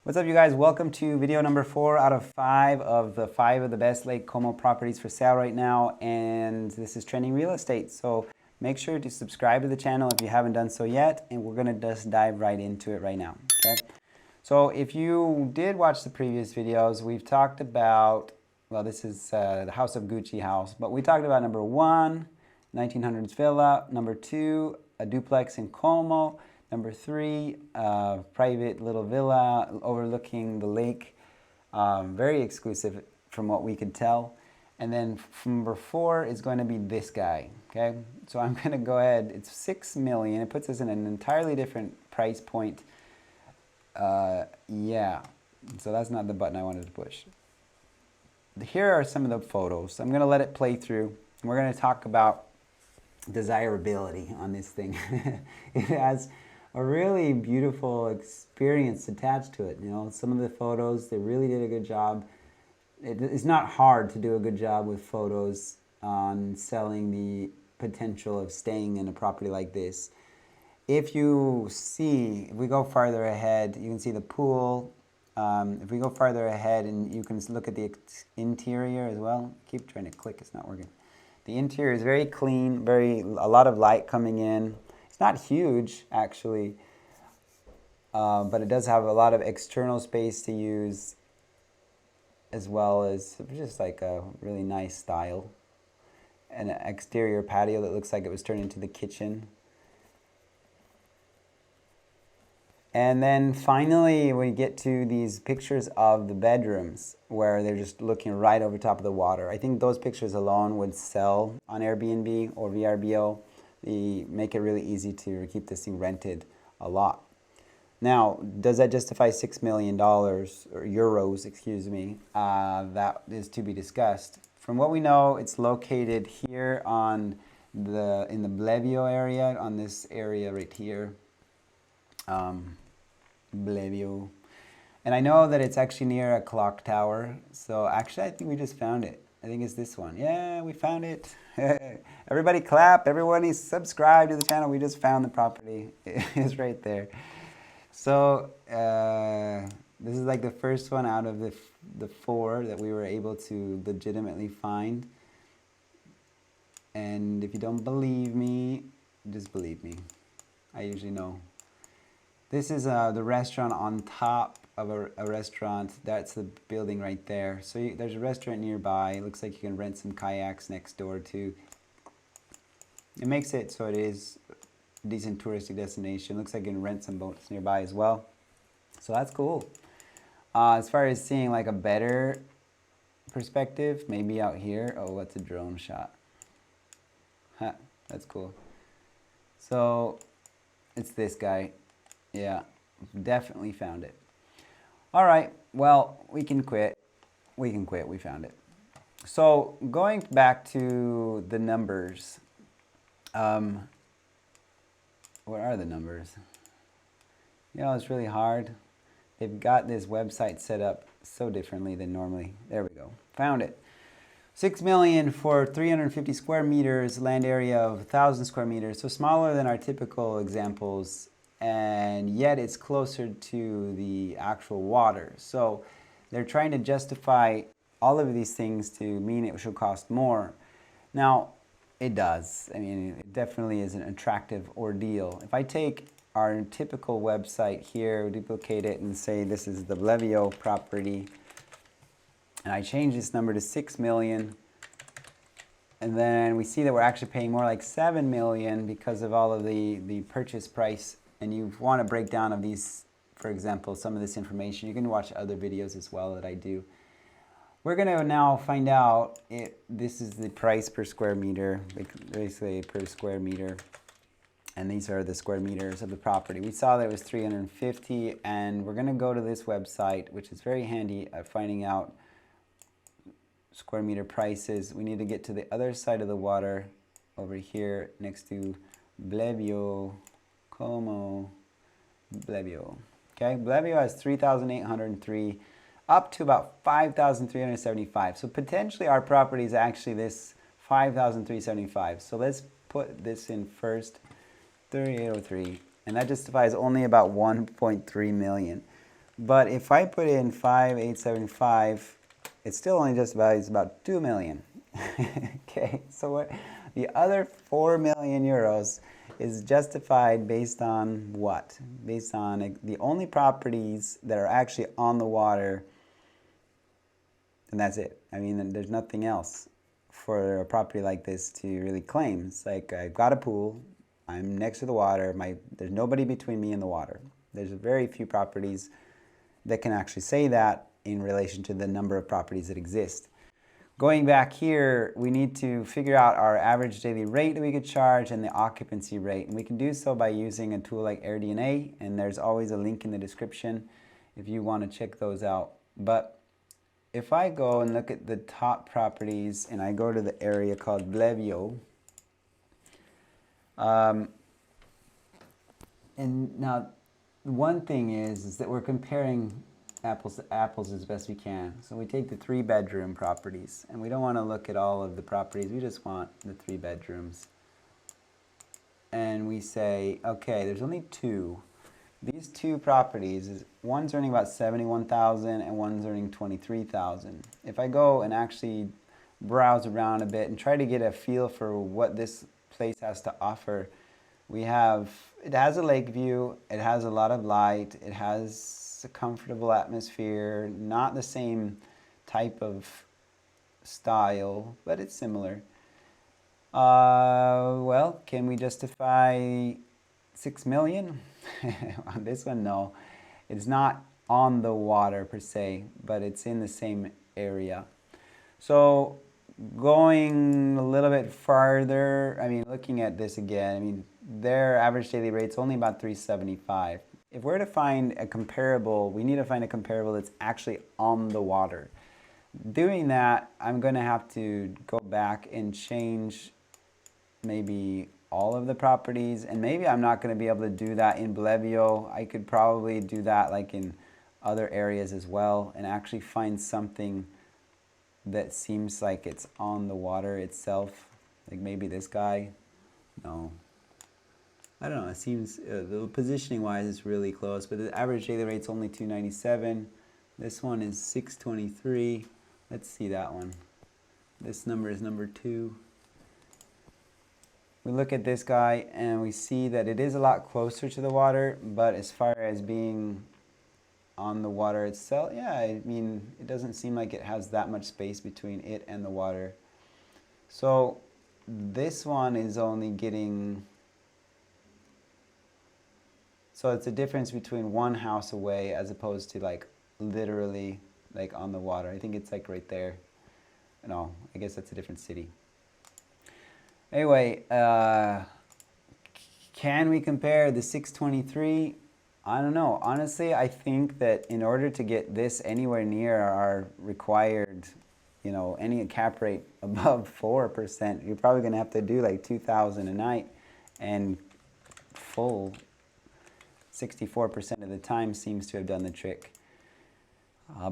What's up, you guys? Welcome to video number 4 out of 5 of the best Lake Como properties for sale right now, and this is Trending Real Estate. So make sure to subscribe to the channel if you haven't done so yet, and we're gonna just dive right into it right now. Okay. So if you did watch the previous videos, we've talked about, well, this is the House of Gucci house, but we talked about number 1, 1900s villa, number 2, a duplex in Como, number 3, private little villa overlooking the lake, very exclusive from what we could tell. And then number 4 is going to be this guy, okay? So I'm going to go ahead, it's $6 million. It puts us in an entirely different price point. Yeah, so that's not the button I wanted to push. Here are some of the photos. I'm going to let it play through. We're going to talk about desirability on this thing. It has a really beautiful experience attached to it. You know, some of the photos, they really did a good job. It's not hard to do a good job with photos on selling the potential of staying in a property like this. If we go farther ahead, you can see the pool. If we go farther ahead, and you can look at the interior as well. Keep trying to click, it's not working. The interior is very clean, a lot of light coming in. It's not huge, actually, but it does have a lot of external space to use, as well as just like a really nice style. And an exterior patio that looks like it was turned into the kitchen. And then finally, we get to these pictures of the bedrooms where they're just looking right over top of the water. I think those pictures alone would sell on Airbnb or VRBO. They make it really easy to keep this thing rented a lot. Now, does that justify $6 million, or euros, excuse me? That is to be discussed. From what we know, it's located here in the Bellagio area, on this area right here. Bellagio. And I know that it's actually near a clock tower. So actually, I think we just found it. I think it's this one. Yeah, we found it. Everybody clap. Everyone is subscribed to the channel. We just found the property. It's right there. So this is like the first one out of the 4 that we were able to legitimately find. And if you don't believe me, just believe me. I usually know. This is the restaurant on top of a restaurant. That's the building right there. So there's a restaurant nearby. It looks like you can rent some kayaks next door too. It makes it so it is a decent touristy destination. Looks like you can rent some boats nearby as well. So that's cool. As far as seeing like a better perspective, maybe out here. Oh, what's a drone shot? Huh, that's cool. So it's this guy. Yeah, definitely found it. All right, well, we can quit. We can quit, we found it. So going back to the numbers, what are the numbers? You know, it's really hard. They've got this website set up so differently than normally. There we go, found it. 6 million for 350 square meters, land area of 1,000 square meters, so smaller than our typical examples, and yet it's closer to the actual water. So they're trying to justify all of these things to mean it should cost more. Now, it does. I mean, it definitely is an attractive ordeal. If I take our typical website here, duplicate it, and say this is the Bellagio property, and I change this number to 6 million, and then we see that we're actually paying more like 7 million because of all of the purchase price. And you want a breakdown of these, for example, some of this information. You can watch other videos as well that I do. We're going to now find out if this is the price per square meter, basically per square meter. And these are the square meters of the property. We saw that it was 350, and we're going to go to this website, which is very handy at finding out square meter prices. We need to get to the other side of the water over here next to Bellagio. Como Bellagio. Okay, Bellagio has 3,803 up to about 5,375. So potentially our property is actually this 5,375. So let's put this in first, 3803, and that justifies only about 1.3 million. But if I put in 5,875, it's still only just about, it's about 2 million. Okay, so what, the other 4 million euros is justified based on what? Based on the only properties that are actually on the water, and that's it. I mean, there's nothing else for a property like this to really claim. It's like, I've got a pool, I'm next to the water, there's nobody between me and the water. There's very few properties that can actually say that in relation to the number of properties that exist. Going back here, we need to figure out our average daily rate that we could charge and the occupancy rate. And we can do so by using a tool like AirDNA, and there's always a link in the description if you want to check those out. But if I go and look at the top properties and I go to the area called Bellagio, and now one thing is that we're comparing apples to apples as best we can. So we take the 3-bedroom properties, and we don't want to look at all of the properties, we just want the 3 bedrooms. And we say, okay, there's only 2. These 2 properties, one's earning about 71,000 and one's earning 23,000. If I go and actually browse around a bit and try to get a feel for what this place has to offer, it has a lake view, it has a lot of light, it has a comfortable atmosphere, not the same type of style, but it's similar. Well, can we justify 6 million? On this one, no. It's not on the water per se, but it's in the same area. So going a little bit farther, I mean, looking at this again, I mean, their average daily rate's only about 375. If we're to find a comparable, we need to find a comparable that's actually on the water. Doing that, I'm going to have to go back and change maybe all of the properties, and maybe I'm not going to be able to do that in Bellagio. I could probably do that like in other areas as well and actually find something that seems like it's on the water itself, like maybe this guy. No, I don't know, it seems, the positioning wise it's really close, but the average daily rate's only 297. This one is 623. Let's see that one. This number is number 2. We look at this guy and we see that it is a lot closer to the water, but as far as being on the water itself, yeah, I mean, it doesn't seem like it has that much space between it and the water. So this one is only getting, so it's a difference between one house away as opposed to like literally like on the water. I think it's like right there. No, I guess that's a different city. Anyway, can we compare the 623? I don't know. Honestly, I think that in order to get this anywhere near our required, you know, any cap rate above 4%, you're probably going to have to do like 2,000 a night, and full 64% of the time seems to have done the trick.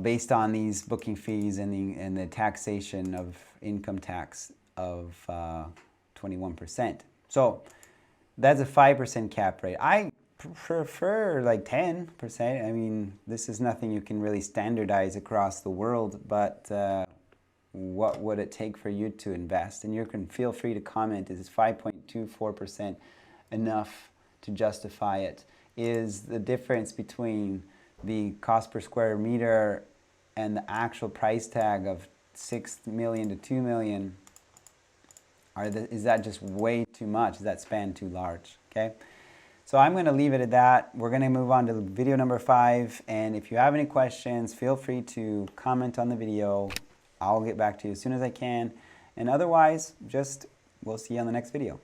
Based on these booking fees and the taxation of income tax of 21%. So that's a 5% cap rate. I prefer like 10%. I mean, this is nothing you can really standardize across the world, but what would it take for you to invest? And you can feel free to comment, is 5.24% enough to justify it? Is the difference between the cost per square meter and the actual price tag of 6 million to 2 million, is that just way too much? Is that span too large? Okay, so I'm going to leave it at that. We're going to move on to video number 5, and if you have any questions, feel free to comment on the video. I'll get back to you as soon as I can, and otherwise, we'll see you on the next video.